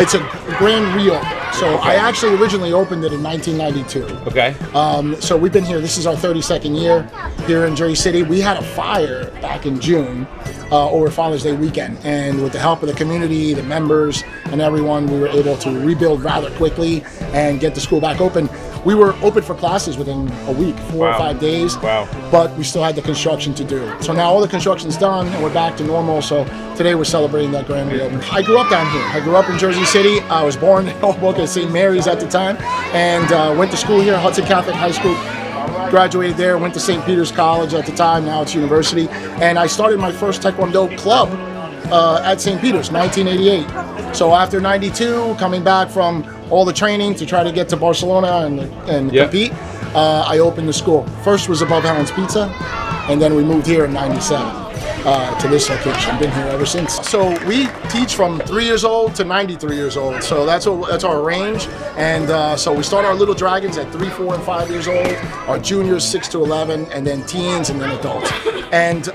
It's a grand reopen. So I actually originally opened it in 1992. Okay. So we've been here. This is our 32nd year here in Jersey City. We had a fire back in June over Father's Day weekend, and with the help of the community, the members, and everyone, we were able to rebuild rather quickly and get the school back open. We were open for classes within a week, 4 or 5 days. Wow. But we still had the construction to do. So now all the construction's done and we're back to normal. So today we're celebrating that grand reopening. I grew up down here. I grew up in Jersey City. I was born in Hoboken at St. Mary's at the time, and went to school here, Hudson Catholic High School. Graduated there, went to St. Peter's College at the time, now it's university. And I started my first Taekwondo club at St. Peter's, 1988. So after 92, coming back from all the training to try to get to Barcelona and compete, I opened the school. First was above Helen's Pizza, and then we moved here in 97 to this location. Been here ever since. So we teach from 3 years old to 93 years old. So that's our range. And so we start our little dragons at 3, 4, and 5 years old. Our juniors 6 to 11, and then teens, and then adults. And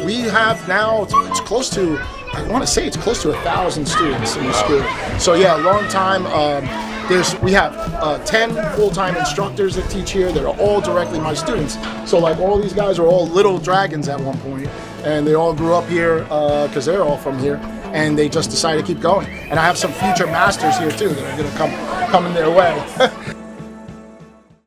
we have now it's close to, I want to say it's close to 1,000 students in the school. So yeah, a long time. We have 10 full-time instructors that teach here that are all directly my students. So like all these guys are all little dragons at one point, and they all grew up here because they're all from here, and they just decided to keep going. And I have some future masters here too that are going to come in their way.